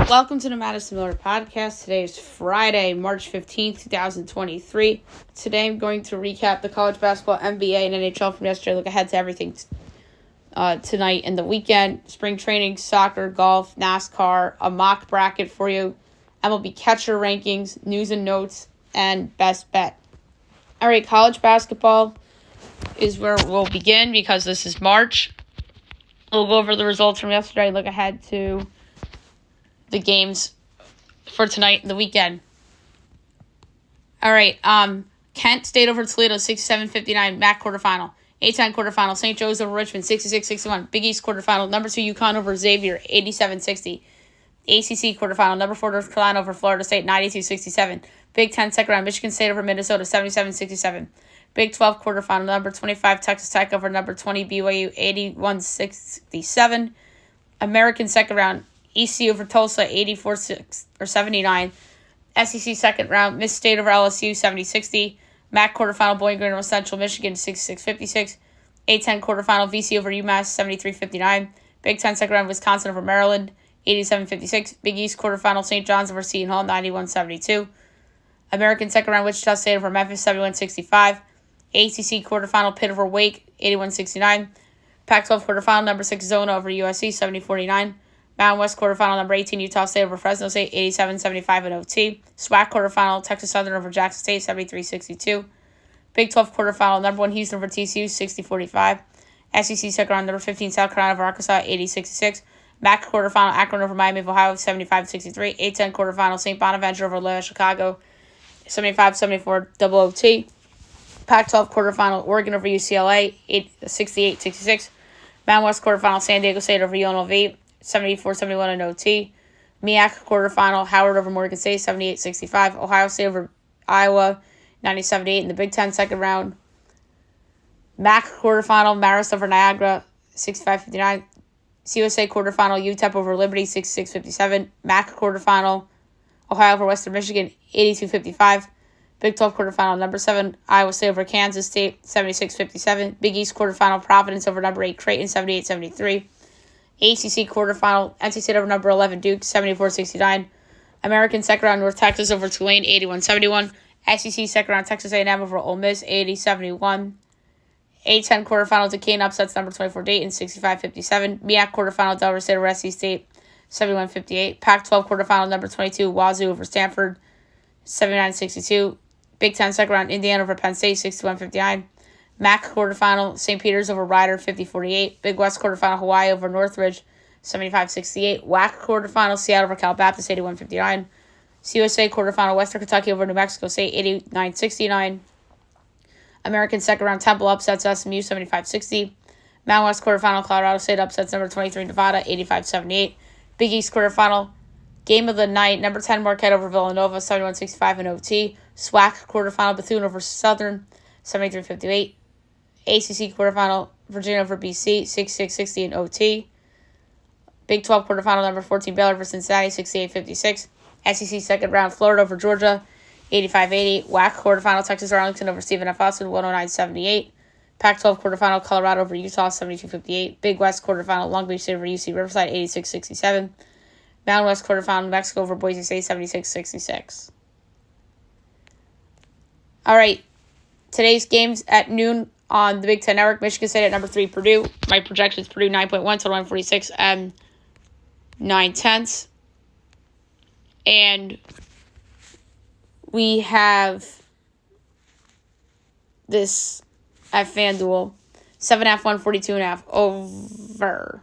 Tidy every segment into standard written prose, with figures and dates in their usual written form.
Welcome to the Madison Miller Podcast. Today is Friday, March 15th, 2023. Today I'm going to recap the college basketball, NBA, and NHL from yesterday. Look ahead to everything tonight and the weekend. Spring training, soccer, golf, NASCAR, a mock bracket for you, MLB catcher rankings, news and notes, and best bet. All right, college basketball is where we'll begin because this is March. We'll go over the results from yesterday. Look ahead to the games for tonight and the weekend. All right, Kent State over Toledo, 67-59, MAC quarterfinal. A-10 quarterfinal, St. Joe's over Richmond, 66-61. Big East quarterfinal, number 2 UConn over Xavier, 87-60. ACC quarterfinal, number 4 North Carolina over Florida State, 92-67. Big 10 second round, Michigan State over Minnesota, 77-67. Big 12 quarterfinal, number 25 Texas Tech over number 20 BYU, 81-67. American second round, EC over Tulsa, 84-79. SEC second round, Miss State over LSU, 70-60. MAC quarterfinal, Bowling Green over Central Michigan, 66-56. A-10 quarterfinal, VC over UMass, 73-59. Big 10 second round, Wisconsin over Maryland, 87-56. Big East quarterfinal, St. John's over Seton Hall, 91-72. American second round, Wichita State over Memphis, 71-65. ACC quarterfinal, Pitt over Wake, 81-69. Pac-12 quarterfinal, number 6 Zona over USC, 70-49. Mountain West quarterfinal, number 18 Utah State over Fresno State, 87-75 in OT. SWAC quarterfinal, Texas Southern over Jackson State, 73-62. Big 12 quarterfinal, number 1 Houston over TCU, 60-45. SEC second round, number 15 South Carolina over Arkansas, 80-66. MAC quarterfinal, Akron over Miami of Ohio, 75-63. A-10 quarterfinal, St. Bonaventure over Loyola Chicago, 75-74 double OT. Pac-12 quarterfinal, Oregon over UCLA, 68-66. Mountain West quarterfinal, San Diego State over UNLV, 74-71 in OT. MEAC quarterfinal, Howard over Morgan State, 78-65. Ohio State over Iowa, 90-78 in the Big Ten second round. MAC quarterfinal, Marist over Niagara, 65-59. CUSA quarterfinal, UTEP over Liberty, 66-57. MAC quarterfinal, Ohio over Western Michigan, 82-55. Big 12 quarterfinal, number 7 Iowa State over Kansas State, 76-57. Big East quarterfinal, Providence over number 8 Creighton, 78-73. ACC quarterfinal, NC State over number 11 Duke, 74-69. American second round, North Texas over Tulane, 81-71. SEC second round, Texas A&M over Ole Miss, 80-71. A-10 quarterfinal, Duquesne upsets number 24 Dayton, 65-57. MEAC quarterfinal, Delaware State over SC State, 71-58. Pac-12 quarterfinal, number 22 Wazoo over Stanford, 79-62. Big 10 second round, Indiana over Penn State, 61-59. MAC quarterfinal, St. Peter's over Rider, 50-48. Big West quarterfinal, Hawaii over Northridge, 75-68. WAC quarterfinal, Seattle over Cal Baptist, 81-59. CUSA quarterfinal, Western Kentucky over New Mexico State, 89-69. American second round, Temple upsets SMU, 75-60. Mountain West quarterfinal, Colorado State upsets number 23 Nevada, 85-78. Big East quarterfinal, game of the night, number 10 Marquette over Villanova, 71-65 in OT. SWAC quarterfinal, Bethune over Southern, 73-58. ACC quarterfinal, Virginia over BC, 66-60 in OT. Big 12 quarterfinal, number 14 Baylor over Cincinnati, 68-56. SEC second round, Florida over Georgia, 85-80. WAC quarterfinal, Texas Arlington over Stephen F. Austin, 109-78. Pac-12 quarterfinal, Colorado over Utah, 72-58. Big West quarterfinal, Long Beach State over UC Riverside, 86-67. Mountain West quarterfinal, New Mexico over Boise State, 76-66. All right, today's games at noon on the Big Ten Network. Michigan State at number 3, Purdue. My projection is Purdue 9.1, total 146 and 9/10. And we have this at FanDuel, 7.5, 142.5 over.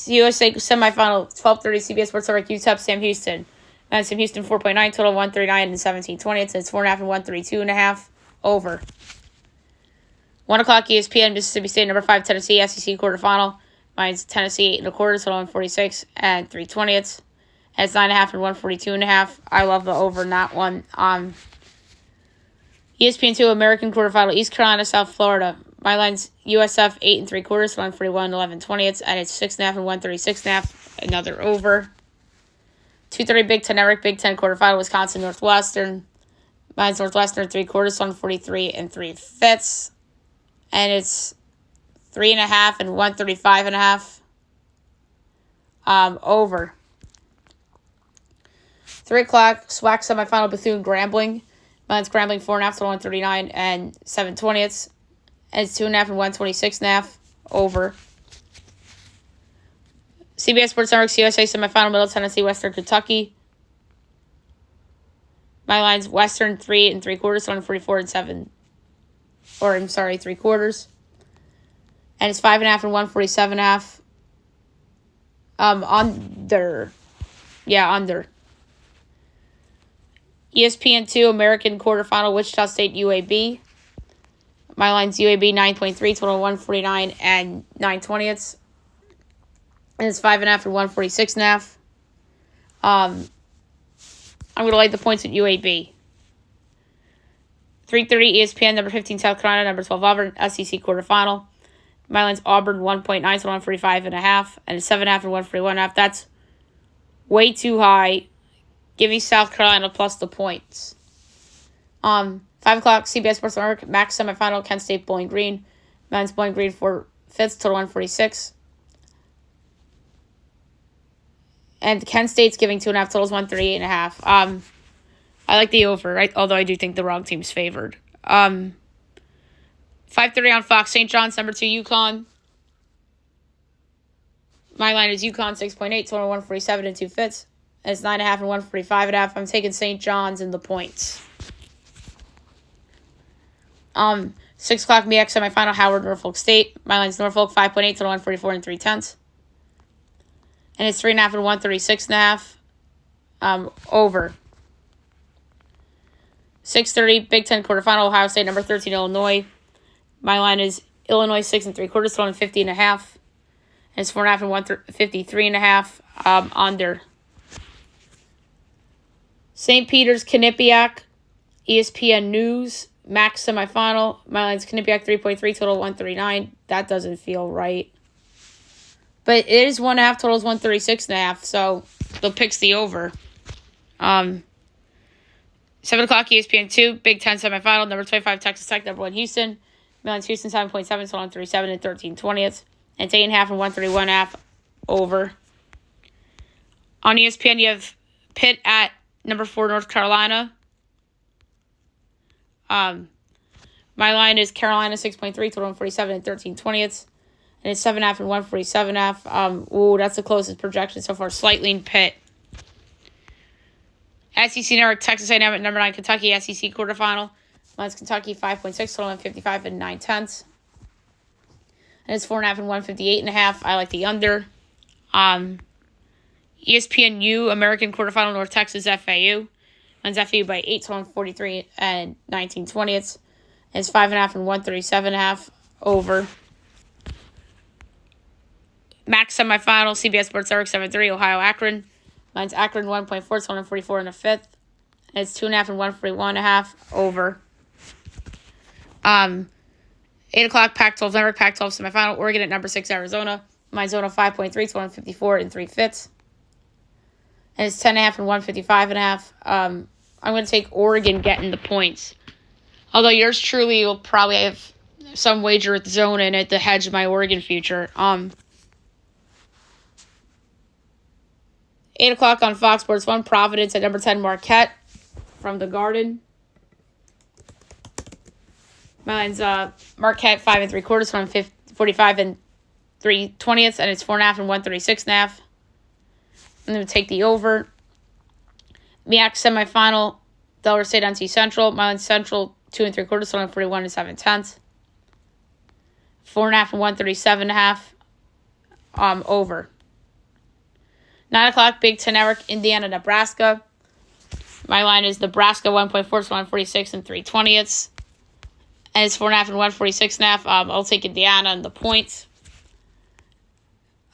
USA semifinal, 12:30 CBS Sports Network, UTEP, Sam Houston. And Sam Houston 4.9, total 139 and 17-20. It's 4.5 and 132.5 over. 1 o'clock ESPN, Mississippi State, number 5 Tennessee, SEC quarterfinal. Mine's Tennessee 8.25, total 146 and 3/20. And it's 9.5 and 142.5. I love the over in that one. ESPN 2 American quarterfinal, East Carolina, South Florida. My line's USF 8 3/4, 141 11/20, and it's 6.5 and 136.5. Another over. 2:30 Big Ten Network, Big Ten quarterfinal, Wisconsin Northwestern. Mine's Northwestern 3/4, 143 3/5, and it's 3.5 and 135.5. Over. 3 o'clock, SWAC semifinal Bethune Grambling. Mine's Grambling 4.5 to 139 and 7/20. And it's 2.5 and 126.5. Over. CBS Sports Network USA semifinal Middle Tennessee, Western Kentucky. My line's Western 3 3/4 to 144 and 7. Or, I'm sorry, 3/4. And it's 5.5 and 147.5. Under. Yeah, under. ESPN2 American quarterfinal Wichita State UAB. My line's UAB 9.3, total 149 and 9/20. And it's 5.5 and 146.5. I'm going to like the points at UAB. 3:30 ESPN, number 15 South Carolina, number 12 Auburn, SEC quarterfinal. My line's Auburn 1.9 to 145.5, and it's 7.5 and 141.5. That's way too high. Give me South Carolina plus the points. 5 o'clock CBS Sports Network, MAC semifinal, Kent State Bowling Green. Men's Bowling Green 4/5, total 146. And Kent State's giving 2.5, totals 138.5. I like the over, right? Although I do think the wrong team's favored. 5:30 on Fox, St. John's, number 2, UConn. My line is UConn 6.8, total 147 and 2/5. And it's 9.5 and 145.5. I'm taking St. John's in the points. 6 o'clock MEAC semifinal, Howard, Norfolk State. My line's Norfolk 5.8, total 144 and 3/10. And it's 3.5 and 136.5. Over. 6:30 Big Ten quarterfinal, Ohio State, number 13 Illinois. My line is Illinois 6 3/4, total 50.5. And it's 4.5 and 153.5. Under. St. Peter's Quinnipiac, ESPN News, MAC semifinal. My line's Quinnipiac 3.3, total 139. That doesn't feel right. But it is 1.5, totals 136.5, so they'll pick the over. 7 o'clock ESPN2, Big Ten semifinal, number 25 Texas Tech, number 1 Houston. My line's Houston 7.7, total 137 and 13/20. And it's 8.5 and 131.5 over. On ESPN, you have Pitt at number 4 North Carolina. My line is Carolina 6.3, total 147 and 13/20. And it's 7.5 and 147.5. That's the closest projection so far. Slightly in Pitt. SEC Network, Texas A&M at number 9 Kentucky, SEC quarterfinal. Mine's Kentucky 5.6, total 155 and 9/10. And it's 4.5 and 158.5. I like the under. ESPNU American quarterfinal, North Texas FAU. Mine's FAU by 8, total 43 and 19/20. And it's 5.5 and 137.5 over. MAC semifinal, CBS Sports Network 7:3, Ohio Akron. Mine's Akron 1.4, total 144 and 1/5. And it's 2.5 and 141.5 over. 8 o'clock Pac-12 Network, Pac-12 semifinal, Oregon at number 6 Arizona. Mine's Zona 5.3, total 154 and 3/5. And it's 10.5 and 155.5. I'm going to take Oregon getting the points. Although yours truly will probably have some wager at the Zona in it to hedge my Oregon future. 8 o'clock on Fox Sports 1, Providence at number 10 Marquette from the Garden. Mine's Marquette 5 3/4, from 45 and 3/20, and it's 4.5 and 136.5. I'm going to take the over. MEAC semifinal, Delaware State NC Central. Mine's Central 2 3/4, so 141 and 7/10. 4.5 and 137.5. Over. 9 o'clock Big Ten Network, Indiana, Nebraska. My line is Nebraska 1.4, so 146 and 3/20. And it's 4.5 and 146.5. I'll take Indiana and the points.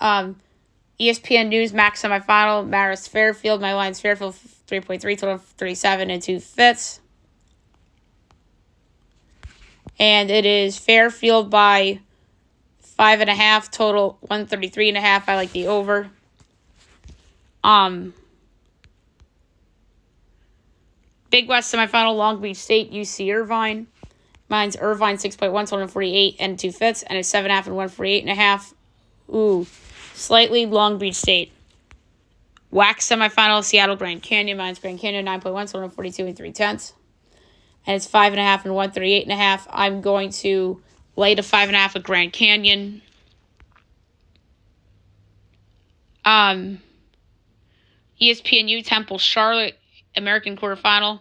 ESPN News MAC semifinal, Marist Fairfield. My line's Fairfield 3.3, total 37 and 2/5. And it is Fairfield by 5.5, total 133.5. I like the over. Big West semifinal, Long Beach State, UC Irvine. Mine's Irvine 6.1, total 148 and 2/5, and it's 7.5 and 148.5. Ooh, slightly Long Beach State. WAC semifinal, Seattle Grand Canyon minus Grand Canyon 9.1, so 142 and 3/10. And it's 5.5 and 138.5. I'm going to lay the 5.5 at Grand Canyon. ESPNU Temple Charlotte American quarterfinal.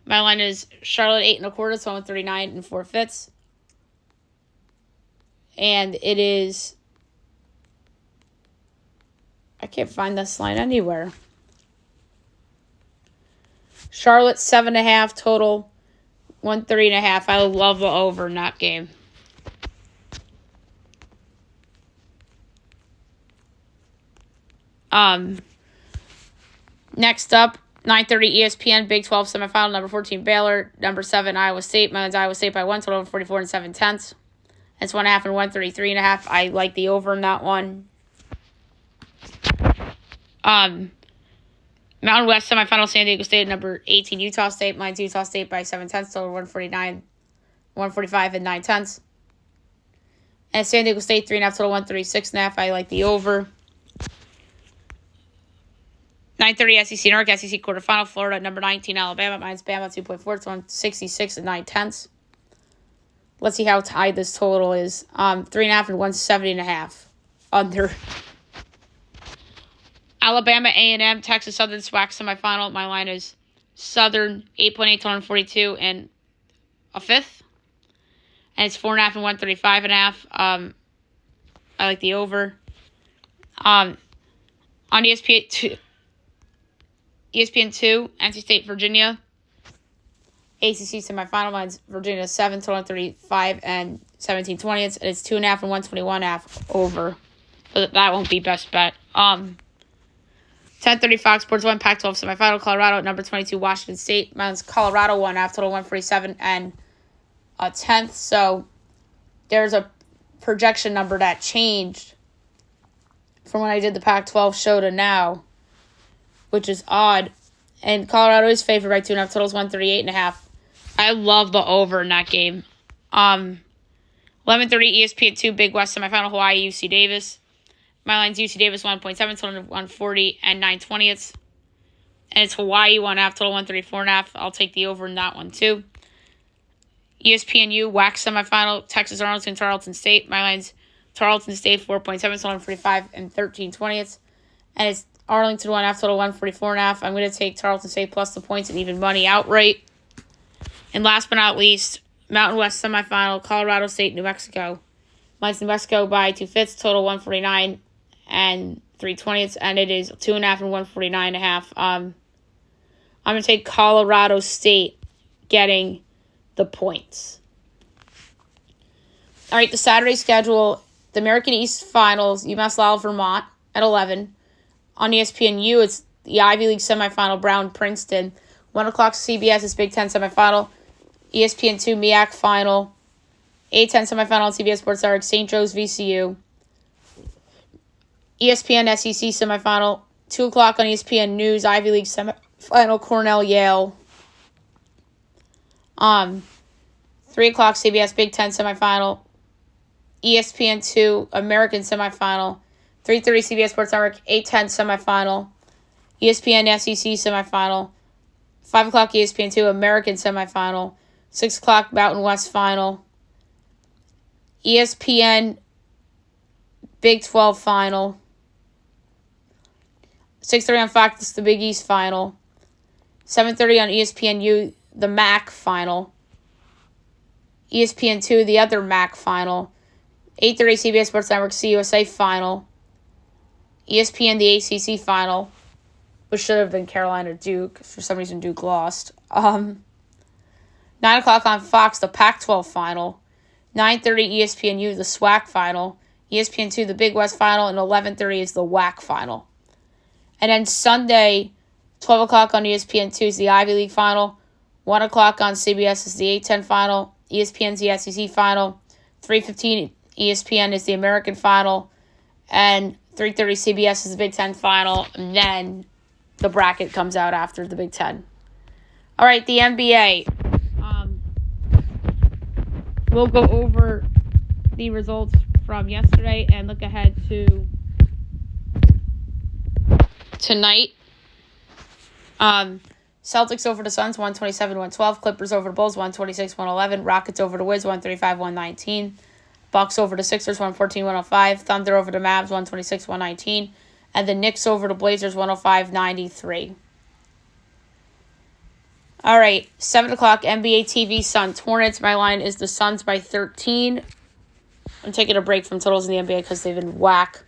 My line is Charlotte 8.25, so 139 and 4/5. And it is. I can't find this line anywhere. Charlotte 7.5 total, 130.5. I love the over in that game. Next up, 9:30 ESPN Big 12 semifinal. Number 14 Baylor, number 7 Iowa State. Mine's Iowa State by 1 total, 44 and 7/10. It's 1.5 and 133.5. I like the over in that one. Mountain West semifinal, San Diego State, number 18 Utah State. Mine's Utah State by 7/10, total 145 and 9/10. And San Diego State 3.5, total 136.5. I like the over. 9:30 SEC North, SEC quarterfinal, Florida, number 19 Alabama. Mine's Bama 2.4, it's 166 and 9/10. Let's see how tied this total is. 3.5 and 170.5 under. Alabama A&M, Texas Southern SWAC semifinal. My line is Southern 8.8 to 142 and a fifth. And it's 4.5 and 135.5. I like the over. On ESPN2, NC State, Virginia. ACC semifinal. Mine's Virginia 7 to 135 and 17/20. It's 2.5 and 121.5 over. But that won't be best bet. 10:30 Fox Sports 1 Pac-12 semifinal. Colorado number 22 Washington State. Mine's Colorado 1.5 total 147 and a tenth. So there's a projection number that changed from when I did the Pac-12 show to now, which is odd. And Colorado is favored by 2.5 totals 138.5. I love the over in that game. 11:30 ESPN2 Big West semifinal Hawaii UC Davis. My line's UC Davis 1.7 total 140 and 9/20. And it's Hawaii 1.5 total 134.5. I'll take the over in that one too. ESPNU WAC semifinal Texas Arlington Tarleton State. My line's Tarleton State 4.7 total 145 and 13/20. And it's Arlington 1.5 total 144.5. I'm going to take Tarleton State plus the points and even money outright. And last but not least, Mountain West semifinal Colorado State New Mexico. Mine's New Mexico by 2/5 total 149 and 3/20, and it is 2.5 and 149.5. I'm going to take Colorado State getting the points. All right, the Saturday schedule, the American East Finals, UMass Lowell, Vermont at 11. On ESPNU, it's the Ivy League semifinal, Brown-Princeton. 1 o'clock CBS is Big Ten semifinal. ESPN2 MEAC final. 8:10 semifinal on CBS Sports Network, St. Joe's VCU. ESPN SEC semifinal. 2 o'clock on ESPN News, Ivy League semifinal, Cornell Yale. 3 o'clock CBS Big Ten semifinal. ESPN2 American semifinal. 3:30 CBS Sports Network, 8:10 semifinal. ESPN SEC semifinal. 5 o'clock ESPN2 American semifinal. 6 o'clock Mountain West final. ESPN Big 12 final. 6:30 on Fox, the Big East final. 7:30 on ESPNU, the MAC final. ESPN2, the other MAC final. 8:30 CBS Sports Network, CUSA final. ESPN, the ACC final, which should have been Carolina Duke. For some reason, Duke lost. 9 o'clock on Fox, the Pac-12 final. 9:30 ESPNU, the SWAC final. ESPN2, the Big West final. And 11:30 is the WAC final. And then Sunday, 12 o'clock on ESPN2 is the Ivy League final. 1 o'clock on CBS is the 8:10 final. ESPN's the SEC final. 3:15 ESPN is the American final. And 3:30 CBS is the Big Ten final. And then the bracket comes out after the Big Ten. All right, the NBA. We'll go over the results from yesterday and look ahead to tonight. Celtics over the Suns, 127-112. Clippers over the Bulls, 126-111. Rockets over the Wiz, 135-119. Bucks over the Sixers, 114-105. Thunder over the Mavs, 126-119. And the Knicks over the Blazers, 105-93. All right, 7 o'clock, NBA TV, Suns Hornets. My line is the Suns by 13. I'm taking a break from totals in the NBA because they've been whack.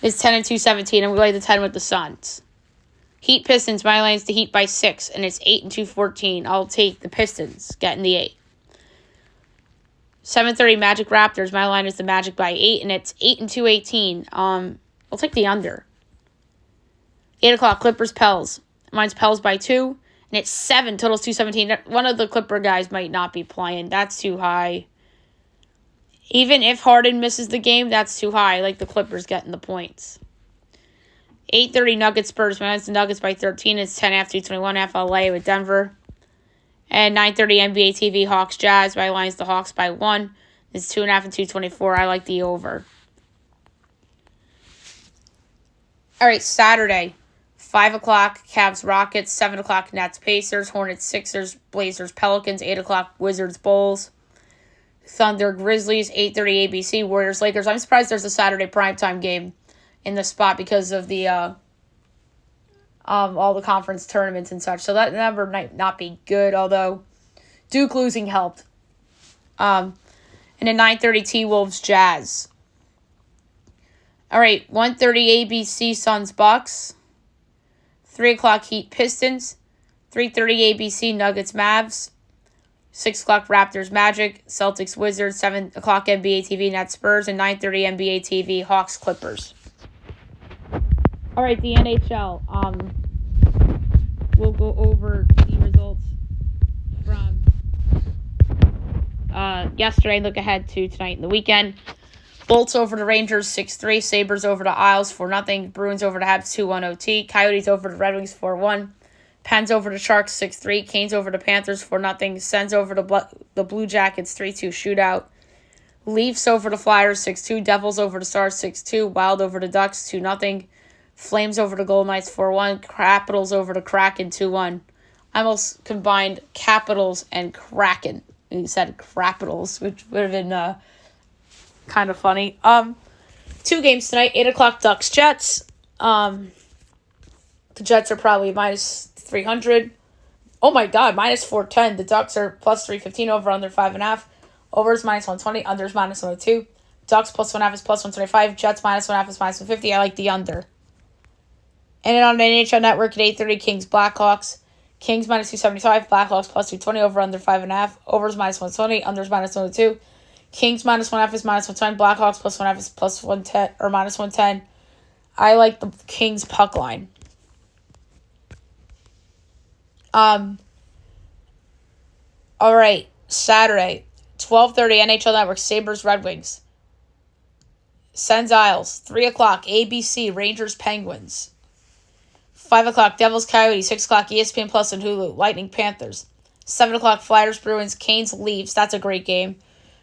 It's 10-2-17, and we lay the 10 with the Suns. Heat Pistons, my line is the Heat by 6, and it's 8-2-14. I'll take the Pistons, getting the 8. 7:30 Magic Raptors, my line is the Magic by 8, and it's 8-2-18. I'll take the under. 8 o'clock Clippers Pels, mine's Pels by 2, and it's 7, totals 217. One of the Clipper guys might not be playing. That's too high. Even if Harden misses the game, that's too high. I like the Clippers getting the points. 8:30 Nuggets Spurs. My line's the Nuggets by 13. It's 10-2-21 LA with Denver. And 9:30 NBA TV Hawks Jazz. My line's the Hawks by 1. It's 2.5 and 224. I like the over. All right, Saturday. 5 o'clock Cavs Rockets. 7 o'clock Nets Pacers. Hornets Sixers. Blazers Pelicans. 8 o'clock Wizards Bulls. Thunder Grizzlies. 8:30 ABC Warriors Lakers. I'm surprised there's a Saturday primetime game in the spot because of the all the conference tournaments and such. So that number might not be good, although Duke losing helped. And then 9:30 T-Wolves Jazz. All right, 1:30 ABC Suns Bucks. 3 o'clock Heat Pistons. 3:30 ABC Nuggets Mavs. 6 o'clock Raptors Magic. Celtics Wizards. 7 o'clock NBA TV Nets Spurs. And 9:30 NBA TV Hawks Clippers. All right, the NHL. We'll go over the results from yesterday and look ahead to tonight and the weekend. Bolts over the Rangers 6-3. Sabres over the Isles 4-0. Bruins over the Habs 2-1 OT. Coyotes over the Red Wings 4-1. Pens over the Sharks 6-3. Canes over the Panthers 4-0. Sens over the Blue Jackets 3-2 shootout. Leafs over the Flyers 6-2. Devils over the Stars 6-2. Wild over the Ducks 2-0. Flames over the Golden Knights 4-1. Capitals over the Kraken 2-1. I almost combined Capitals and Kraken. You said Capitals, which would have been kind of funny. 2 games tonight. 8 o'clock Ducks Jets. The Jets are probably minus 300. Oh my God, minus 410. The Ducks are plus 315 over under 5.5. Over is minus 120. Under is minus 102. Ducks plus 1.5 is plus 125. Jets minus 1.5 is minus 150. I like the under. And then on the NHL Network at 8:30, Kings Blackhawks. Kings minus 275. Blackhawks plus 220 over under 5.5. Over is minus 120. Under is minus 102. Kings minus 1.5 is minus 120. Blackhawks plus 1.5 is plus 110 or minus 110. I like the Kings puck line. All right, Saturday, 12:30 NHL Network, Sabres Red Wings. Sens Isles, 3 o'clock ABC Rangers Penguins. 5 o'clock Devils Coyotes, 6 o'clock ESPN Plus and Hulu, Lightning Panthers. 7 o'clock Flyers Bruins, Canes Leafs, that's a great game.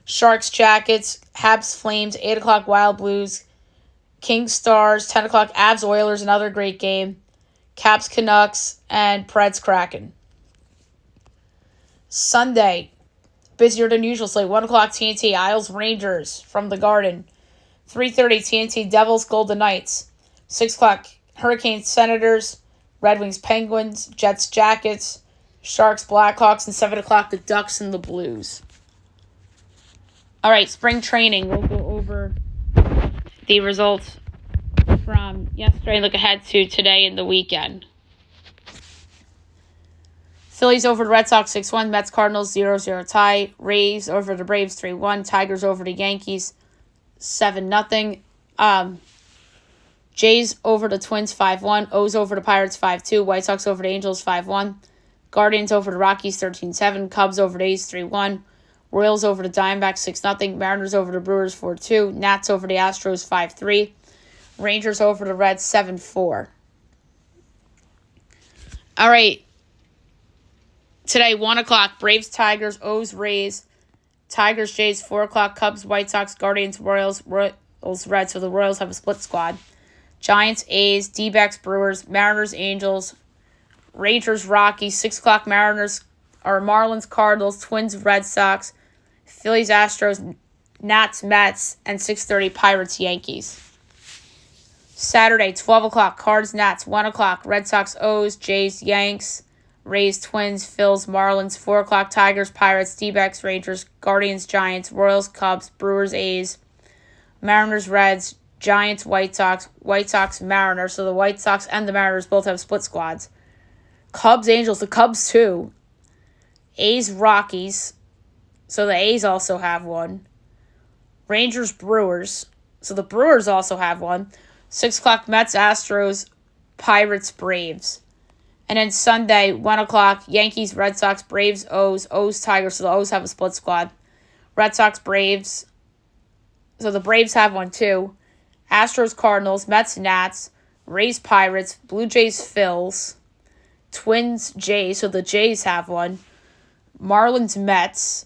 Sharks Jackets, Habs Flames, 8 o'clock Wild Blues, Kings Stars, 10 o'clock Avs Oilers, another great game. Caps Canucks, and Preds Kraken. Sunday, busier than usual slate. 1 o'clock TNT, Isles Rangers from the Garden. 3:30 TNT, Devils Golden Knights. 6 o'clock Hurricanes Senators, Red Wings Penguins, Jets Jackets, Sharks Blackhawks, and 7 o'clock the Ducks and the Blues. All right, spring training. We'll go over the results from yesterday and look ahead to today and the weekend. Phillies over the Red Sox 6-1. Mets Cardinals 0-0 tie. Rays over the Braves 3-1. Tigers over the Yankees 7-0. Jays over the Twins 5-1. O's over the Pirates 5-2. White Sox over the Angels 5-1. Guardians over the Rockies 13-7. Cubs over the A's 3-1. Royals over the Diamondbacks 6-0. Mariners over the Brewers 4-2. Nats over the Astros 5-3. Rangers over the Reds 7-4. All right. Today, 1 o'clock, Braves, Tigers, O's, Rays, Tigers, Jays, 4 o'clock, Cubs, White Sox, Guardians, Royals, Reds, so the Royals have a split squad. Giants, A's, D-backs, Brewers, Mariners, Angels, Rangers, Rockies, 6 o'clock Marlins, Cardinals, Twins, Red Sox, Phillies, Astros, Nats, Mets, and 6:30 Pirates, Yankees. Saturday, 12 o'clock, Cards, Nats, 1 o'clock, Red Sox, O's, Jays, Yanks, Rays, Twins, Phils, Marlins, 4 o'clock, Tigers, Pirates, D-backs, Rangers, Guardians, Giants, Royals, Cubs, Brewers, A's, Mariners, Reds, Giants, White Sox, Mariners. So the White Sox and the Mariners both have split squads. Cubs, Angels, the Cubs too. A's, Rockies. So the A's also have one. Rangers, Brewers. So the Brewers also have one. 6 o'clock, Mets, Astros, Pirates, Braves. And then Sunday, 1 o'clock, Yankees, Red Sox, Braves, O's, Tigers. So the O's have a split squad. Red Sox, Braves. So the Braves have one too. Astros, Cardinals, Mets, Nats, Rays, Pirates, Blue Jays, Phils, Twins, Jays. So the Jays have one. Marlins, Mets.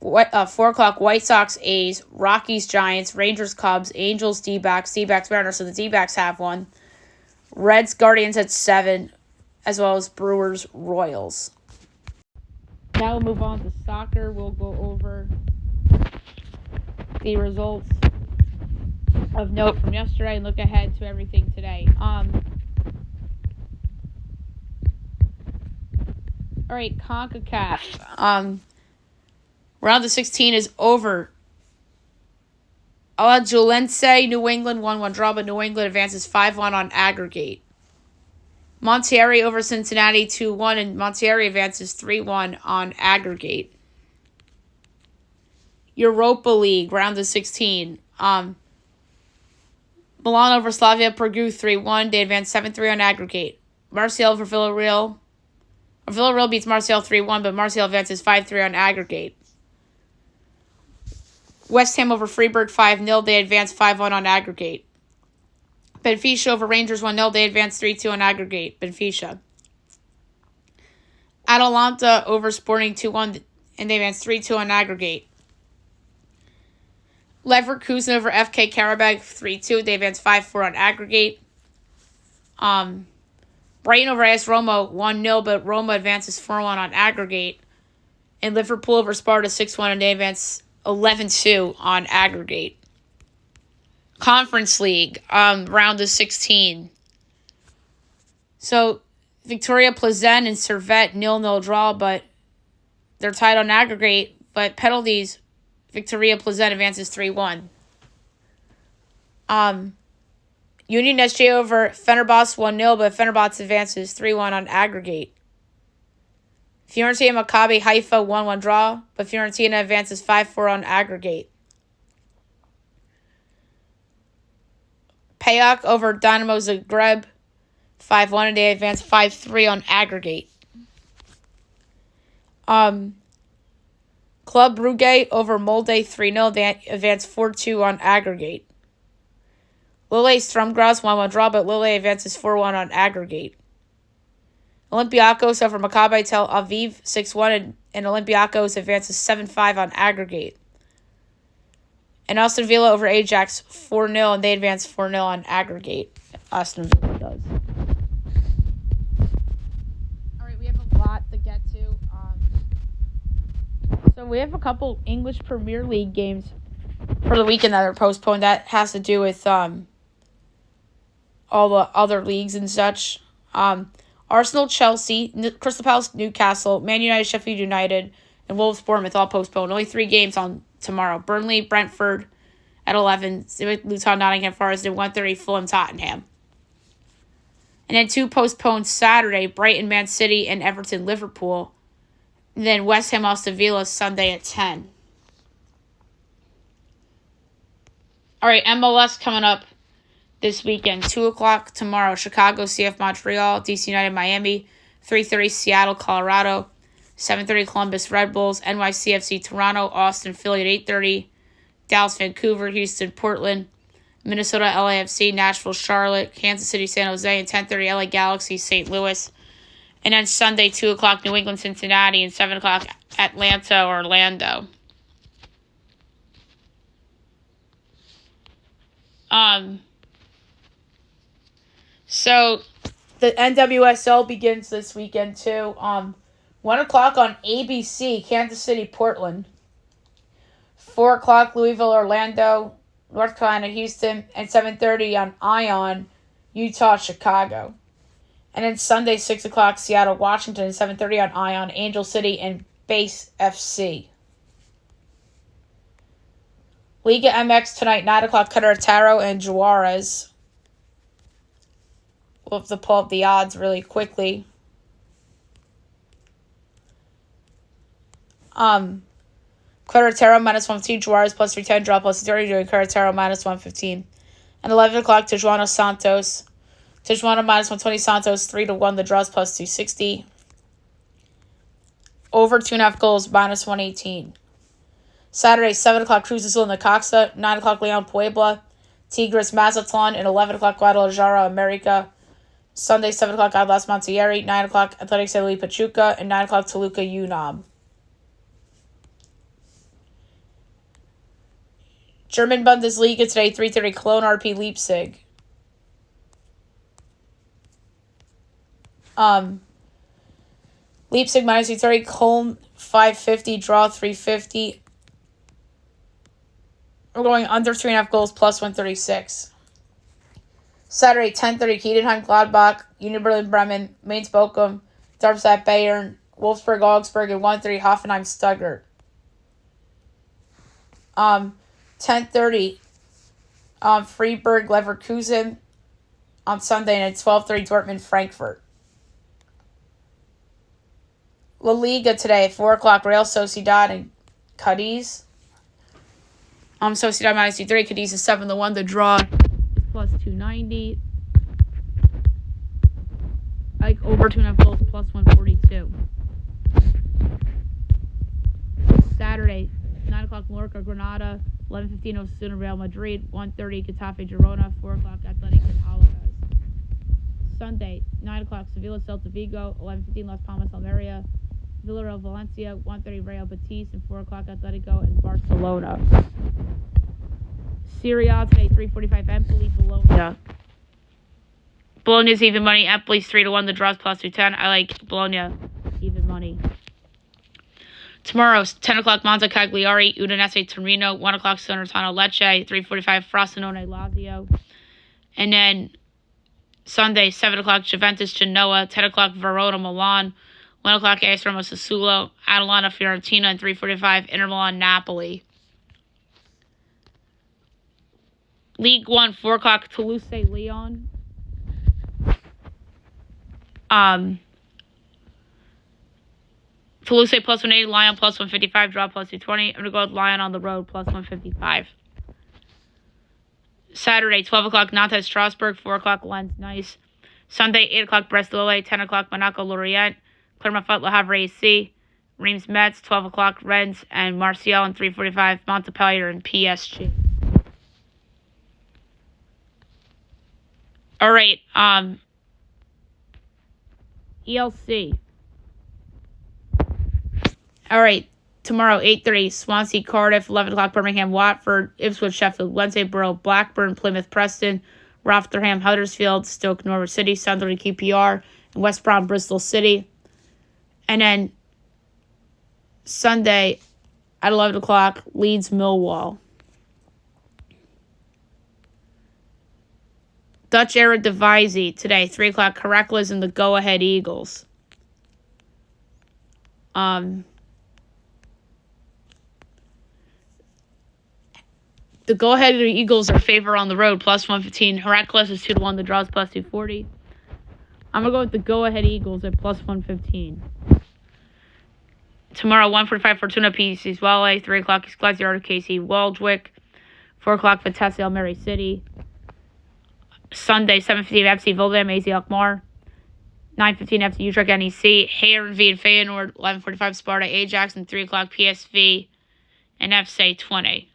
4 o'clock, White Sox, A's, Rockies, Giants, Rangers, Cubs, Angels, D-backs, Mariners, so the D-backs have one. Reds, Guardians at 7, as well as Brewers, Royals. Now we'll move on to soccer. We'll go over the results of note from yesterday and look ahead to everything today. All right, CONCACAF. Round of 16 is over. Alajuelense, New England 1-1 draw, but New England advances 5-1 on aggregate. Monterrey over Cincinnati 2-1, and Monterrey advances 3-1 on aggregate. Europa League, round of 16. Milan over Slavia Prague 3-1. They advance 7-3 on aggregate. Marseille over Villarreal. Villarreal beats Marseille 3-1, but Marseille advances 5-3 on aggregate. West Ham over Freiburg 5-0. They advance 5-1 on aggregate. Benfica over Rangers 1-0. They advance 3-2 on aggregate. Benfica. Atalanta over Sporting 2-1. And they advance 3-2 on aggregate. Leverkusen over FK Karabakh 3-2. They advance 5-4 on aggregate. Brighton over AS Roma 1-0. But Roma advances 4-1 on aggregate. And Liverpool over Sparta 6-1. And they advance 11-2 on aggregate. Conference League, round of 16. So, Victoria Plzen and Servette 0-0 draw, but they're tied on aggregate. But penalties, Victoria Plzen advances 3-1. Union SJ over Fenerbahce 1-0, but Fenerbahce advances 3-1 on aggregate. Fiorentina Maccabi Haifa 1-1 draw, but Fiorentina advances 5-4 on aggregate. PAOK over Dynamo Zagreb 5-1, and they advance 5-3 on aggregate. Club Brugge over Molde 3-0, they advance 4-2 on aggregate. Lille Strumgras 1-1 draw, but Lille advances 4-1 on aggregate. Olympiacos over Maccabi Tel Aviv 6-1, and Olympiacos advances 7-5 on aggregate. And Aston Villa over Ajax 4-0, and they advance 4-0 on aggregate. Aston Villa does. All right, we have a lot to get to. So we have a couple English Premier League games for the weekend that are postponed. That has to do with all the other leagues and such. Arsenal, Chelsea, Crystal Palace, Newcastle, Man United, Sheffield United, and Wolves, Bournemouth all postponed. Only 3 games on tomorrow. Burnley, Brentford at 11. Luton, Nottingham Forest at 1:30. Fulham, Tottenham. And then 2 postponed Saturday. Brighton, Man City, and Everton, Liverpool. And then West Ham, Aston Villa Sunday at 10. All right, MLS coming up this weekend. 2 o'clock tomorrow. Chicago, CF Montreal, DC United, Miami. 3:30 Seattle, Colorado. 7:30 Columbus Red Bulls, NYCFC Toronto, Austin Philly at 8:30, Dallas Vancouver, Houston Portland, Minnesota LAFC, Nashville Charlotte, Kansas City San Jose, and 10:30 LA Galaxy St. Louis. And then Sunday 2 o'clock New England Cincinnati, and 7 o'clock Atlanta Orlando. So the NWSL begins this weekend too. 1 o'clock on ABC, Kansas City, Portland. 4 o'clock, Louisville, Orlando, North Carolina, Houston, and 7:30 on ION, Utah, Chicago. And then Sunday, 6 o'clock, Seattle, Washington, and 7:30 on ION, Angel City, and Base FC. Liga MX tonight, 9 o'clock, Querétaro and Juarez. We'll have to pull up the odds really quickly. Querétaro minus 115, Juarez plus 310, draw plus 30, doing Querétaro minus 115. And 11 o'clock, Tijuana, Santos. Tijuana minus 120, Santos 3-1, the draws plus 260. Over 2.5 goals, minus 118. Saturday, 7 o'clock, Cruz Azul and Necaxa. 9 o'clock, Leon Puebla. Tigres, Mazatlan. And 11 o'clock, Guadalajara, America. Sunday, 7 o'clock, Atlas Monterrey. 9 o'clock, Athletic San Luis Pachuca. And 9 o'clock, Toluca, UNAM. German Bundesliga today, 3:30, Cologne, RP Leipzig. Leipzig minus 330, Cologne 550, draw 350. We're going under 3.5 goals, plus 136. Saturday, 10:30, Heidenheim, Gladbach, Union Berlin, Bremen, Mainz, Bochum, Darmstadt, Bayern, Wolfsburg, Augsburg, and 1:30, Hoffenheim, Stuttgart. 10:30, Freiburg, Leverkusen on Sunday, and at 12:30, Dortmund, Frankfurt. La Liga today at 4 o'clock, Real Sociedad and Cadiz. Sociedad minus 230, Cadiz is 7-1. The draw is plus 290. Like over 2.5 goals, plus 142. Saturday, 9 o'clock, Mallorca, Granada. 11:15, Osasuna, Real Madrid. 1:30, Getafe, Girona. 4 o'clock, Athletic and Alaves. Sunday, 9 o'clock, Sevilla, Celta Vigo. 11:15, Las Palmas, Almeria. Villarreal, Valencia. 1:30, Real Betis. And 4 o'clock, Atletico and Barcelona. Serie A today, 3:45, Empoli, Bologna. Bologna's even money. Empoli's 3-1. The draw's plus 210. I like Bologna even money. Tomorrow, 10 o'clock, Monza, Cagliari, Udinese, Torino. 1 o'clock, Salernitana, Lecce. 3:45, Frosinone, Lazio. And then Sunday, 7 o'clock, Juventus, Genoa. 10 o'clock, Verona, Milan. 1 o'clock, AS Roma, Sassuolo. Atalanta, Fiorentina. And 3:45, Inter Milan, Napoli. League 1, 4 o'clock, Toulouse, Lyon. Toulouse plus 180, Lyon plus 155, draw plus 220. I'm going to go with Lyon on the road plus 155. Saturday, 12 o'clock, Nantes, Strasbourg. 4 o'clock, Lens, Nice. Sunday, 8 o'clock, Brest, Lille. 10 o'clock, Monaco, Lorient. Clermont-Foot, Le Havre, AC. Reims, Metz. 12 o'clock, Rennes and Marseille. And 3:45, Montpellier and PSG. All right, ELC. All right, tomorrow, 8:30, Swansea, Cardiff. 11 o'clock, Birmingham, Watford. Ipswich, Sheffield Wednesday, Borough, Blackburn, Plymouth, Preston. Rotherham, Huddersfield, Stoke, Norwich City, Sunderland, QPR, and West Brom, Bristol City. And then Sunday at 11 o'clock, Leeds, Millwall. Dutch Eredivisie today, 3 o'clock, Heracles and the Go-Ahead Eagles. The Go-Ahead Eagles are favored on the road, plus 115. Heracles is 2-1. The draws plus 240. I'm going to go with the Go-Ahead Eagles at plus 115. Tomorrow, 1:45, Fortuna PC's Wale. 3 o'clock, Glazier KC Waldwick. 4 o'clock, Vitesse Almere City. Sunday, 7:15, FC Volendam, AZ Alkmaar. 9:15, FC Utrecht NEC. Heerenveen and Feyenoord. 11:45, Sparta Ajax. And 3 o'clock, PSV and FC 20.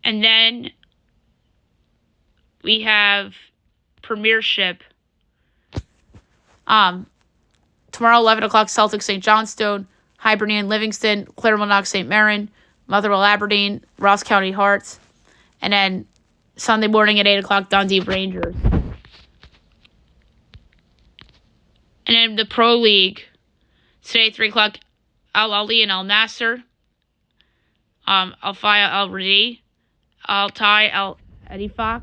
And then we have Premiership. Tomorrow, 11 o'clock, Celtic St. Johnstone, Hibernian Livingston, Claremont St. Mirren, Motherwell Aberdeen, Ross County Hearts. And then Sunday morning at 8 o'clock, Dundee Rangers. And then the Pro League, today, 3 o'clock, Al Ali and Al Nasser, Al Faya Al Radi, Al Tai Al Edifak.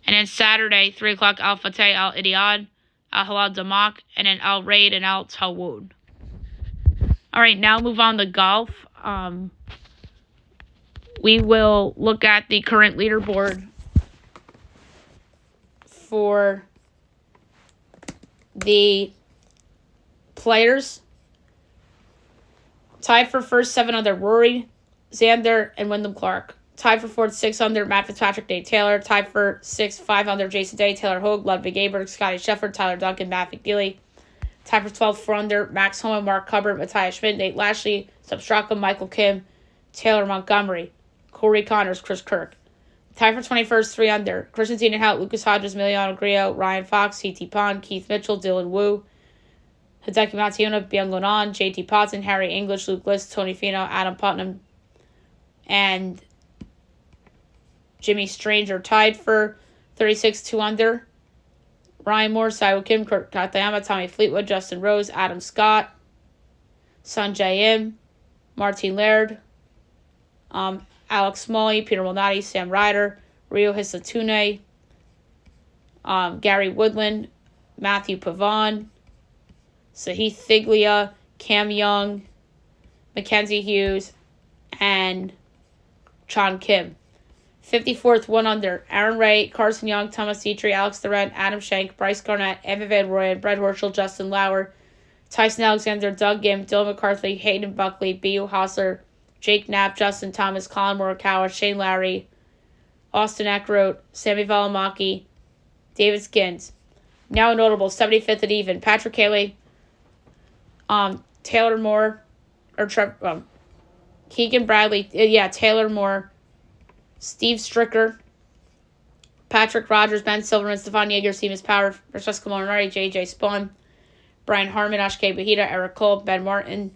And then Saturday, 3 o'clock, Al Fateh Al Idiad, Al Halal Damak, and then Al Raid and Al Tawood. All right, now move on to golf. We will look at the current leaderboard for the players. Tied for first, 7 under, Rory, Xander, and Wyndham Clark. Tied for fourth, 6 under, Matt Fitzpatrick, Nate Taylor. Tied for 6, 5 under, Jason Day, Taylor Hogue, Ludwig Aberg, Scotty Scheffler, Tyler Duncan, Matt McNeely. Tied for 12, 4 under, Max Homa, Mark Hubbard, Matthias Schmidt, Nate Lashley, Substraka, Michael Kim, Taylor Montgomery, Corey Connors, Chris Kirk. Tied for 21st, 3 under, Christian Ziegenhout, Lucas Hodges, Emiliano Grillo, Ryan Fox, C.T. Pond, Keith Mitchell, Dylan Wu, Hideki Matsuyama, Byung Gonan, J.T. Potson, Harry English, Luke List, Tony Finau, Adam Putnam, and Jimmy Stranger. Tied for 36, 2 under, Ryan Moore, Saiwo Kim, Kurt Katayama, Tommy Fleetwood, Justin Rose, Adam Scott, Sanjay Im, Martin Laird, Alex Smalley, Peter Malnati, Sam Ryder, Rio Hisatune, Gary Woodland, Matthew Pavon, Sahith Thiglia, Cam Young, Mackenzie Hughes, and Chan Kim. 54th, 1 under, Aaron Ray, Carson Young, Thomas Dietrich, Alex Thorent, Adam Schenk, Bryce Garnett, Evan Van Rooyen, Brett Horschel, Justin Lauer, Tyson Alexander, Doug Gim, Dylan McCarthy, Hayden Buckley, B.U. Hosler, Jake Knapp, Justin Thomas, Colin Morikawa, Shane Lowry, Austin Eckroat, Sammy Valimaki, David Skins. Now notable, 75th and even, Patrick Haley, Taylor Moore, Keegan Bradley, Taylor Moore, Steve Stricker, Patrick Rogers, Ben Silverman, Stefan Yeager, Seamus Power, Francesco Molinari, J.J. Spawn, Brian Harmon, Ashke Bahita, Eric Cole, Ben Martin.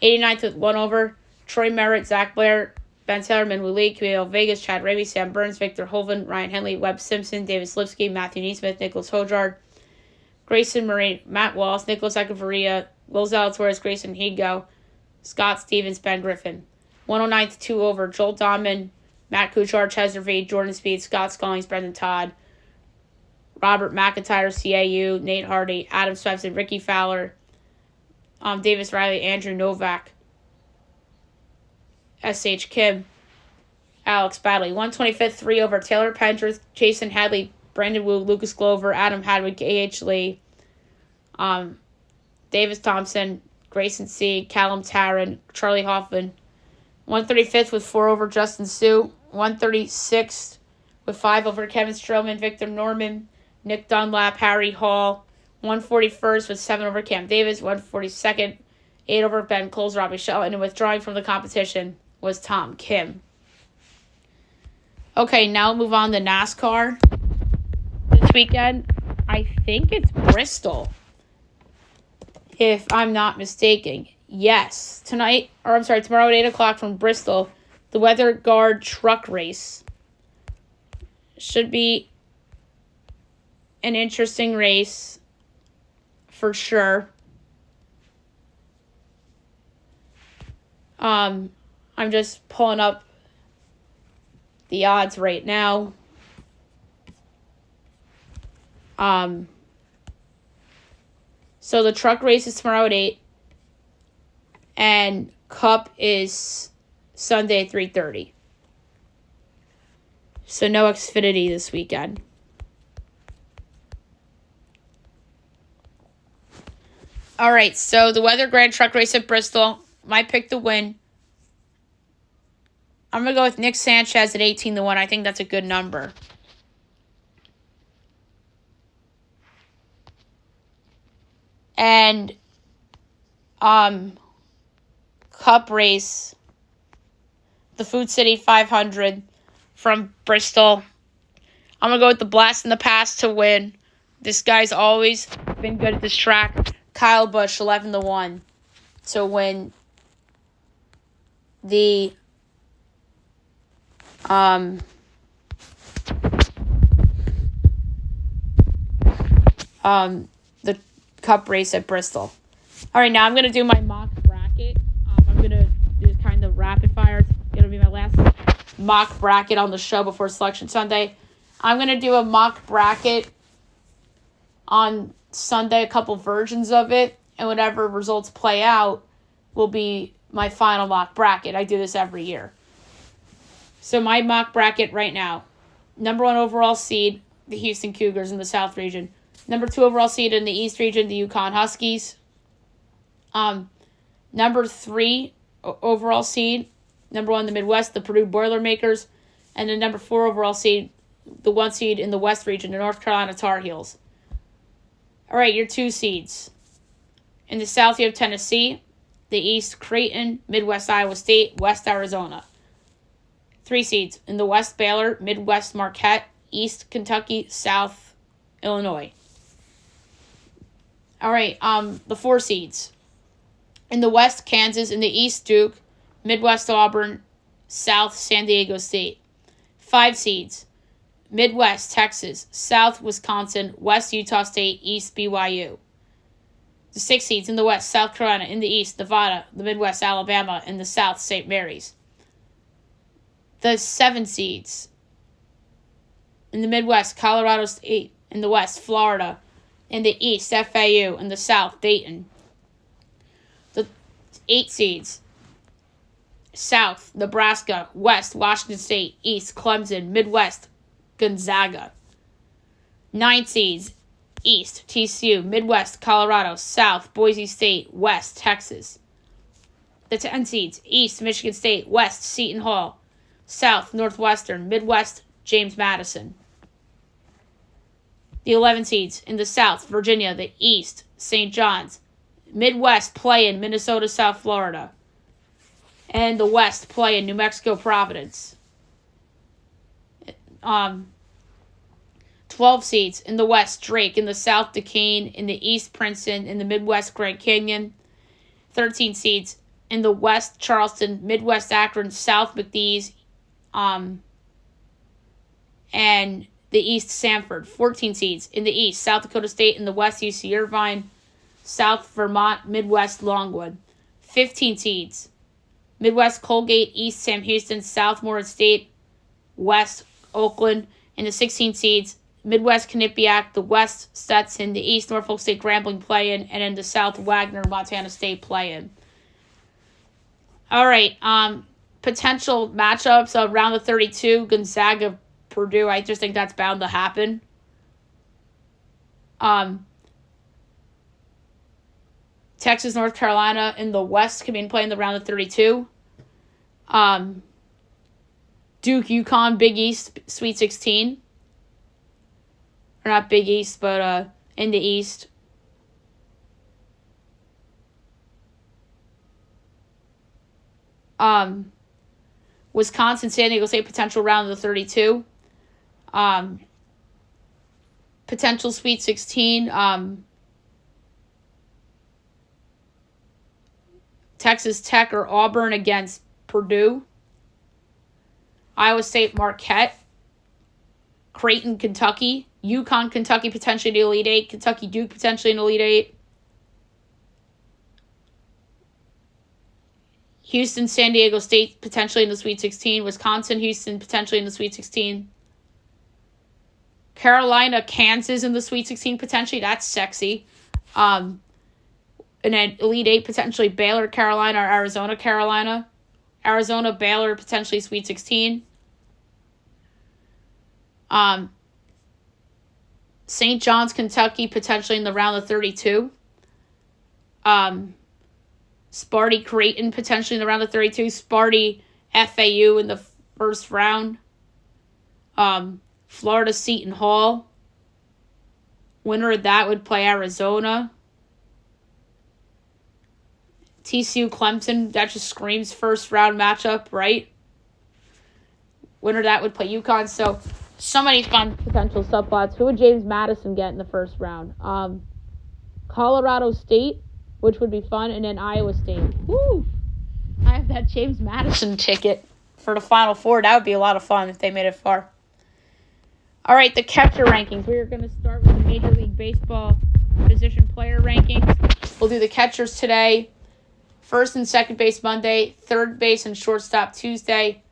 89th with 1 over, Troy Merritt, Zach Blair, Ben Taylor, Minwoo Lee, Camilo Vegas, Chad Ramey, Sam Burns, Victor Hoven, Ryan Henley, Webb Simpson, David Slipsky, Matthew Neesmith, Nicholas Hojard, Grayson Murray, Matt Wallace, Nicholas Echevarria, Will Zalatoris, Grayson Higo, Scott Stevens, Ben Griffin. 109th, 2 over, Joel Donovan, Matt Kuchar, Chester V, Jordan Speed, Scott Scollings, Brendan Todd, Robert McIntyre, CAU, Nate Hardy, Adam Swepson, Ricky Fowler, Davis Riley, Andrew Novak, S.H. Kim, Alex Badley. 125th, 3 over, Taylor Pendrith, Jason Hadley, Brandon Wu, Lucas Glover, Adam Hadwig, A.H. Lee, Davis Thompson, Grayson C., Callum Tarrant, Charlie Hoffman. 135th with 4 over, Justin Sue. 136th with 5 over, Kevin Stroman, Victor Norman, Nick Dunlap, Harry Hall. 141st with 7 over, Cam Davis. 142nd, 8 over, Ben Coles, Robbie Shelton. And withdrawing from the competition was Tom Kim. Okay, now move on to NASCAR. This weekend, I think it's Bristol, if I'm not mistaken. Yes, tomorrow at 8 o'clock from Bristol, the Weather Guard truck race. Should be an interesting race for sure. I'm just pulling up the odds right now. So the truck race is tomorrow at 8. And Cup is Sunday at 3:30. So no Xfinity this weekend. All right, so the Weather Grand Truck Race at Bristol. My pick to win. I'm going to go with Nick Sanchez at 18-1. I think that's a good number. And Cup race, the Food City 500 from Bristol. I'm going to go with the Blast in the Past to win. This guy's always been good at this track. Kyle Busch, 11-1 to win the the Cup race at Bristol. All right, now I'm going to do my mock bracket. I'm going to do kind of rapid fire. It's going to be my last mock bracket on the show before Selection Sunday. I'm going to do a mock bracket on Sunday, a couple versions of it, and whatever results play out will be my final mock bracket. I do this every year. So my mock bracket right now, number 1 overall seed, the Houston Cougars in the South region. Number 2 overall seed in the East region, the Yukon Huskies. Number 3 overall seed, number 1 in the Midwest, the Purdue Boilermakers. And then number 4 overall seed, the 1 seed in the West region, the North Carolina Tar Heels. All right, your 2 seeds. In the South, you have Tennessee. The East, Creighton. Midwest, Iowa State. West, Arizona. 3 seeds. In the West, Baylor. Midwest, Marquette. East, Kentucky. South, Illinois. All right, the 4 seeds. In the West, Kansas. In the East, Duke. Midwest, Auburn. South, San Diego State. 5 seeds. Midwest, Texas. South, Wisconsin. West, Utah State. East, BYU. The 6 seeds in the West, South Carolina. In the East, Nevada. The Midwest, Alabama. In the South, St. Mary's. The 7 seeds in the Midwest, Colorado State. In the West, Florida. In the East, FAU. In the South, Dayton. The 8 seeds, South, Nebraska. West, Washington State. East, Clemson. Midwest, Gonzaga. 9 seeds, East, TCU. Midwest, Colorado. South, Boise State. West, Texas. The 10 seeds, East, Michigan State. West, Seton Hall. South, Northwestern. Midwest, James Madison. The 11 seeds in the South, Virginia. The East, St. John's. Midwest, play in Minnesota, South Florida. And the West, play in New Mexico, Providence. 12 seeds in the West, Drake. In the South, Duquesne. In the East, Princeton. In the Midwest, Grand Canyon. 13 seeds in the West, Charleston. Midwest, Akron. South, McNeese. And the East, Sanford. 14 seeds in the East, South Dakota State. In the West, UC Irvine. South, Vermont. Midwest, Longwood. 15 seeds. Midwest, Colgate. East, Sam Houston. South, Morris State. West, Oakland. In the 16 seeds, Midwest, Quinnipiac. The West, Stetson. The East, Norfolk State, Grambling play-in. And in the South, Wagner, Montana State play-in. All right, potential matchups of round of 32, Gonzaga, Purdue. I just think that's bound to happen. Texas, North Carolina in the West can be playing the round of 32. Duke, UConn, Big East, Sweet 16. Or not Big East, but in the East. Wisconsin, San Diego State, potential round of the 32. Potential Sweet 16. Texas Tech or Auburn against Purdue. Iowa State, Marquette. Creighton, Kentucky. UConn, Kentucky, potentially in the Elite Eight. Kentucky, Duke, potentially in the Elite Eight. Houston, San Diego State, potentially in the Sweet 16. Wisconsin, Houston, potentially in the Sweet 16. Carolina, Kansas in the Sweet 16, potentially. That's sexy. And then Elite Eight, potentially Baylor, Carolina, or Arizona, Carolina. Arizona, Baylor, potentially Sweet 16. St. John's, Kentucky, potentially in the round of 32. Sparty, Creighton, potentially in the round of 32. Sparty, FAU in the first round. Florida, Seton Hall. Winner of that would play Arizona. TCU, Clemson, that just screams first round matchup, right? Winner of that would play UConn. So many fun potential subplots. Who would James Madison get in the first round? Colorado State, which would be fun, and then Iowa State. Woo! I have that James Madison ticket for the Final Four. That would be a lot of fun if they made it far. All right, the catcher rankings. We are going to start with the Major League Baseball position player rankings. We'll do the catchers today. First and second base Monday, third base and shortstop Tuesday,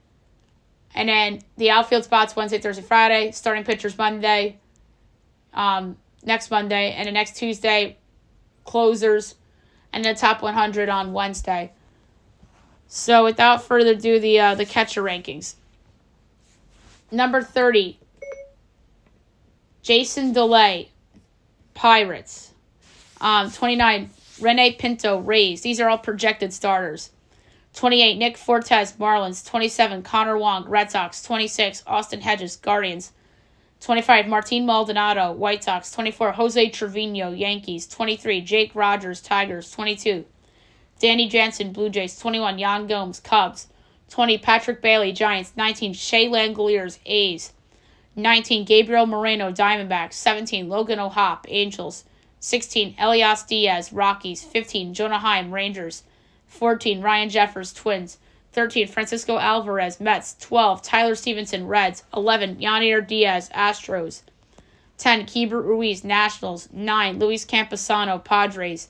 and then the outfield spots Wednesday, Thursday, Friday. Starting pitchers Monday, next Monday, and the next Tuesday, closers, and the top 100 on Wednesday. So without further ado, the catcher rankings. Number 30, Jason DeLay, Pirates. 29, Rene Pinto, Rays. These are all projected starters. 28, Nick Fortes, Marlins. 27, Connor Wong, Red Sox. 26, Austin Hedges, Guardians. 25, Martin Maldonado, White Sox. 24, Jose Trevino, Yankees. 23, Jake Rogers, Tigers. 22, Danny Jansen, Blue Jays. 21, Yan Gomes, Cubs. 20, Patrick Bailey, Giants. 19, Shea Langoliers, A's. 19, Gabriel Moreno, Diamondbacks. 17, Logan O'Hoppe, Angels. 16, Elias Diaz, Rockies. 15, Jonah Heim, Rangers. 14, Ryan Jeffers, Twins. 13, Francisco Alvarez, Mets. 12, Tyler Stevenson, Reds. 11, Yanier Diaz, Astros. 10, Keibert Ruiz, Nationals. 9, Luis Campusano, Padres.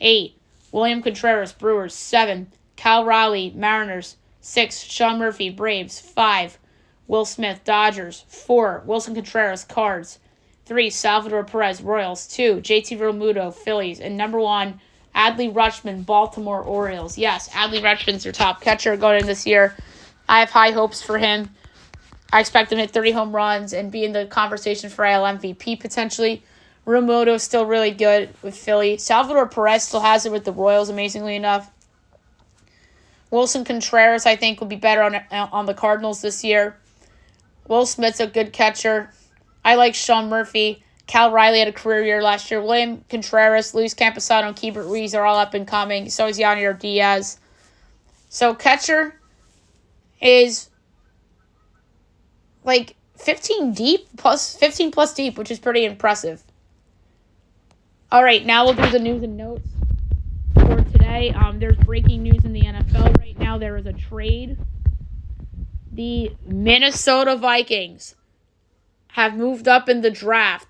8, William Contreras, Brewers. 7, Cal Raleigh, Mariners. 6, Sean Murphy, Braves. 5, Will Smith, Dodgers. 4, Wilson Contreras, Cards. 3, Salvador Perez, Royals. 2, JT Realmuto, Phillies. And number 1, Adley Rutschman, Baltimore Orioles. Yes, Adley Rutschman's their top catcher going in this year. I have high hopes for him. I expect him to hit 30 home runs and be in the conversation for AL MVP potentially. Realmuto's still really good with Philly. Salvador Perez still has it with the Royals, amazingly enough. Wilson Contreras, I think, will be better on the Cardinals this year. Will Smith's a good catcher. I like Sean Murphy. Cal Riley had a career year last year. William Contreras, Luis Campusano, and Keibert Ruiz are all up and coming. So is Yanier Diaz. So catcher is like 15 plus deep, which is pretty impressive. All right, now we'll do the news and notes for today. There's breaking news in the NFL right now. There is a trade. The Minnesota Vikings have moved up in the draft.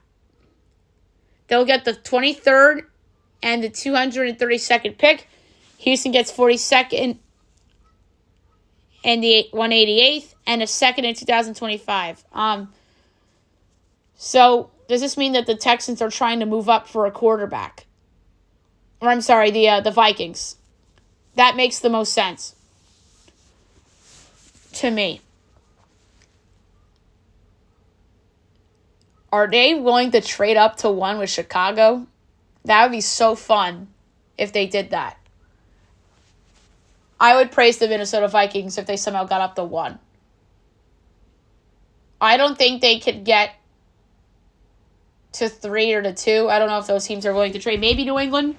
They'll get the 23rd and the 232nd pick. Houston gets 42nd and the 188th and a second in 2025. So does this mean that the Texans are trying to move up for a quarterback? Or I'm sorry, the Vikings. That makes the most sense to me. Are they willing to trade up to 1 with Chicago? That would be so fun if they did that. I would praise the Minnesota Vikings if they somehow got up to 1. I don't think they could get to 3 or to 2. I don't know if those teams are willing to trade. Maybe New England,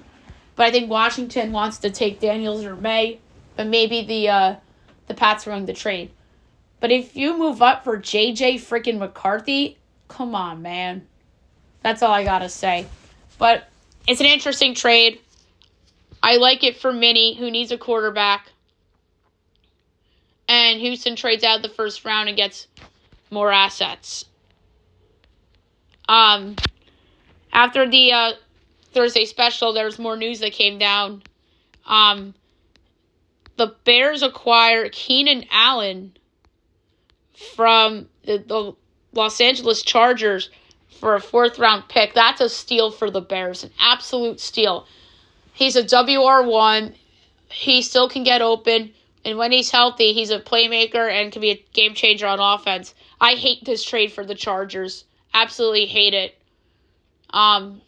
but I think Washington wants to take Daniels or May, but maybe the Pats are willing to trade. But if you move up for J.J. freaking McCarthy, come on, man. That's all I gotta say. But it's an interesting trade. I like it for Minnie, who needs a quarterback. And Houston trades out the first round and gets more assets. After the Thursday special, there was more news that came down. The Bears acquire Keenan Allen from the Los Angeles Chargers for a 4th-round pick. That's a steal for the Bears, an absolute steal. He's a WR1. He still can get open, and when he's healthy, he's a playmaker and can be a game changer on offense. I hate this trade for the Chargers. Absolutely hate it. The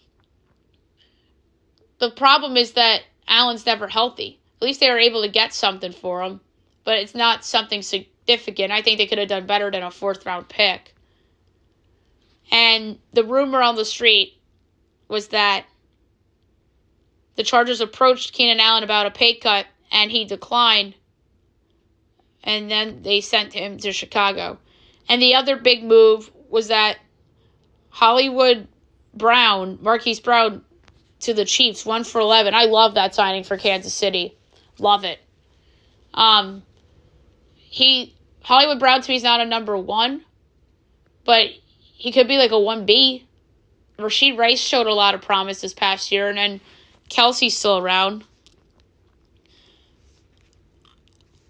problem is that Allen's never healthy. At least they were able to get something for him, but it's not something significant. I think they could have done better than a 4th-round pick. And the rumor on the street was that the Chargers approached Keenan Allen about a pay cut, and he declined. And then they sent him to Chicago. And the other big move was that Hollywood Brown, Marquise Brown, to the Chiefs, 1 for 11. I love that signing for Kansas City. Love it. Hollywood Brown to me is not a number 1, but he could be like a 1B. Rashid Rice showed a lot of promise this past year, and then Kelsey's still around.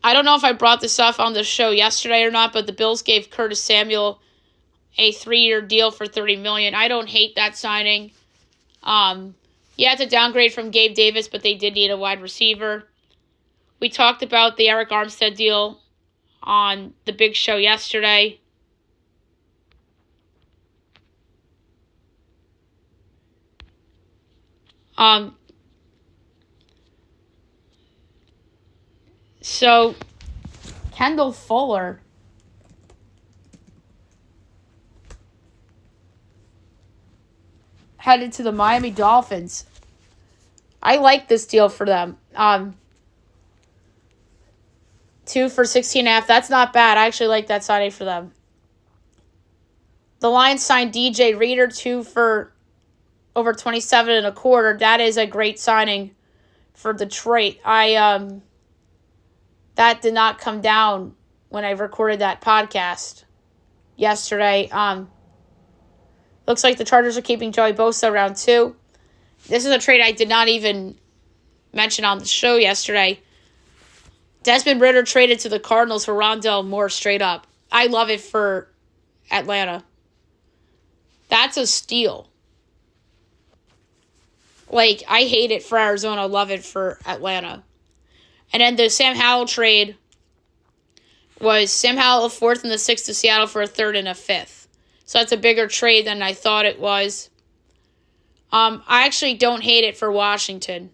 I don't know if I brought this up on the show yesterday or not, but the Bills gave Curtis Samuel a 3-year deal for $30 million. I don't hate that signing. Yeah, it's a downgrade from Gabe Davis, but they did need a wide receiver. We talked about the Eric Armstead deal on the big show yesterday. So, Kendall Fuller headed to the Miami Dolphins. I like this deal for them. 2 for $16.5. That's not bad. I actually like that signing for them. The Lions signed DJ Reader 2 for over $27.25. That is a great signing for Detroit. That did not come down when I recorded that podcast yesterday. Looks like the Chargers are keeping Joey Bosa around 2. This is a trade I did not even mention on the show yesterday. Desmond Ridder traded to the Cardinals for Rondale Moore straight up. I love it for Atlanta. That's a steal. Like, I hate it for Arizona. Love it for Atlanta. And then the Sam Howell trade was Sam Howell a 4th and the 6th to Seattle for a 3rd and a 5th. So that's a bigger trade than I thought it was. I actually don't hate it for Washington.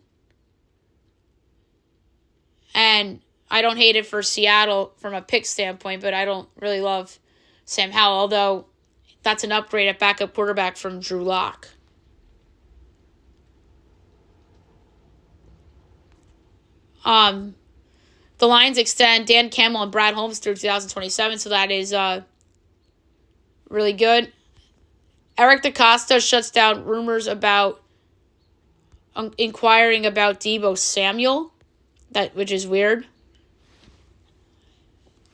And I don't hate it for Seattle from a pick standpoint, but I don't really love Sam Howell, although that's an upgrade at backup quarterback from Drew Lock. The Lions extend Dan Campbell and Brad Holmes through 2027, so that is really good. Eric DaCosta shuts down rumors about inquiring about Deebo Samuel, which is weird.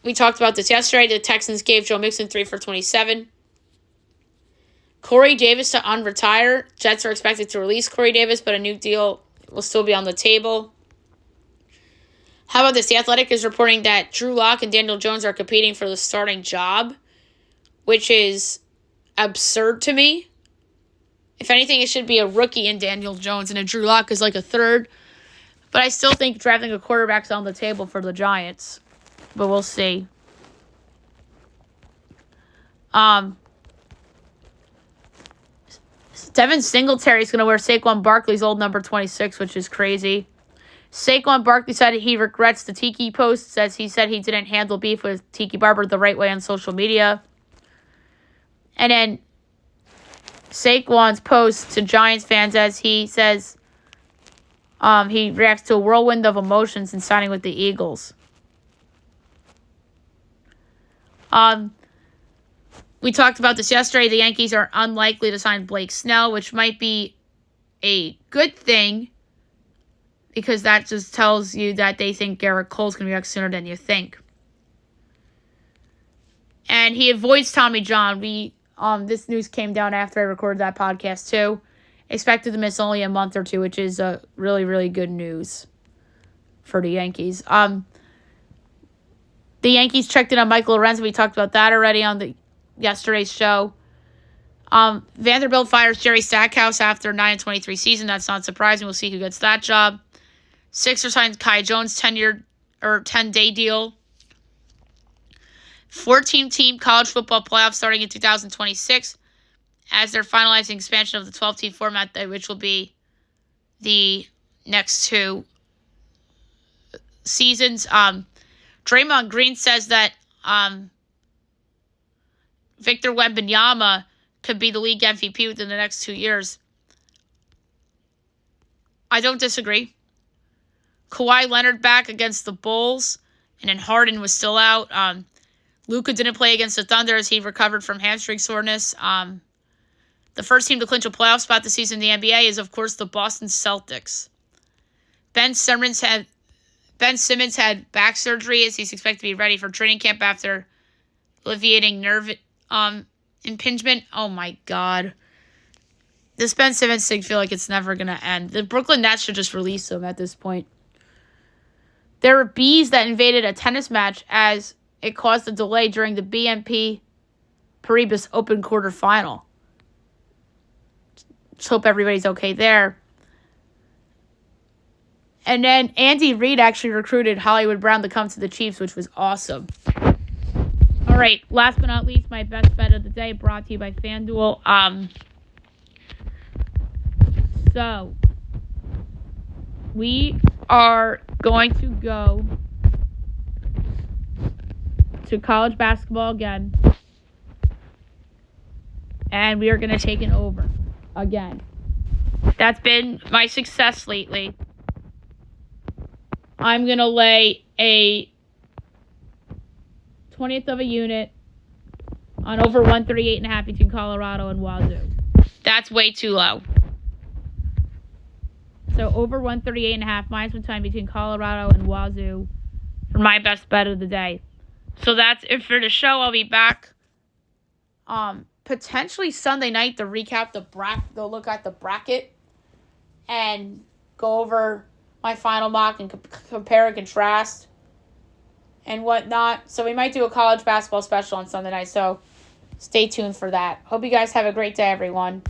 We talked about this yesterday. The Texans gave Joe Mixon 3 for $27. Corey Davis to unretire. Jets are expected to release Corey Davis, but a new deal will still be on the table. How about this? The Athletic is reporting that Drew Lock and Daniel Jones are competing for the starting job, which is absurd to me. If anything, it should be a rookie in Daniel Jones, and a Drew Lock is like a 3rd. But I still think drafting a quarterback's on the table for the Giants. But we'll see. Devin Singletary is going to wear Saquon Barkley's old number 26, which is crazy. Saquon Barkley said he regrets the Tiki posts, as he said he didn't handle beef with Tiki Barber the right way on social media. And then Saquon's post to Giants fans, as he says he reacts to a whirlwind of emotions in signing with the Eagles. We talked about this yesterday. The Yankees are unlikely to sign Blake Snell, which might be a good thing, because that just tells you that they think Garrett Cole's going to be back sooner than you think. And he avoids Tommy John. This news came down after I recorded that podcast too. Expected to miss only a month or 2, which is really, really good news for the Yankees. The Yankees checked in on Michael Lorenzen. We talked about that already on yesterday's show. Vanderbilt fires Jerry Stackhouse after 9-23 season. That's not surprising. We'll see who gets that job. Sixers signed Kai Jones 10-day deal. 14-team college football playoff starting in 2026, as they're finalizing expansion of the 12-team format, which will be the next 2 seasons. Draymond Green says that Victor Wembanyama could be the league MVP within the next 2 years. I don't disagree. Kawhi Leonard back against the Bulls, and then Harden was still out. Luka didn't play against the Thunder as he recovered from hamstring soreness. The first team to clinch a playoff spot this season in the NBA is, of course, the Boston Celtics. Ben Simmons had back surgery, as he's expected to be ready for training camp after alleviating nerve impingement. Oh, my God. This Ben Simmons thing feel like it's never going to end. The Brooklyn Nets should just release him at this point. There were bees that invaded a tennis match as it caused a delay during the BNP Paribas Open quarterfinal. Just hope everybody's okay there. And then Andy Reid actually recruited Hollywood Brown to come to the Chiefs, which was awesome. All right, last but not least, my best bet of the day brought to you by FanDuel. So, we are going to go to college basketball again. And we are going to take an over again. That's been my success lately. I'm going to lay a 20th of a unit on over 138.5 between Colorado and Wazoo. That's way too low. So over 138.5 minus 1 time between Colorado and Wazoo for my best bet of the day. So that's it for the show. I'll be back potentially Sunday night to recap the look at the bracket and go over my final mock and compare and contrast and whatnot. So we might do a college basketball special on Sunday night. So stay tuned for that. Hope you guys have a great day, everyone.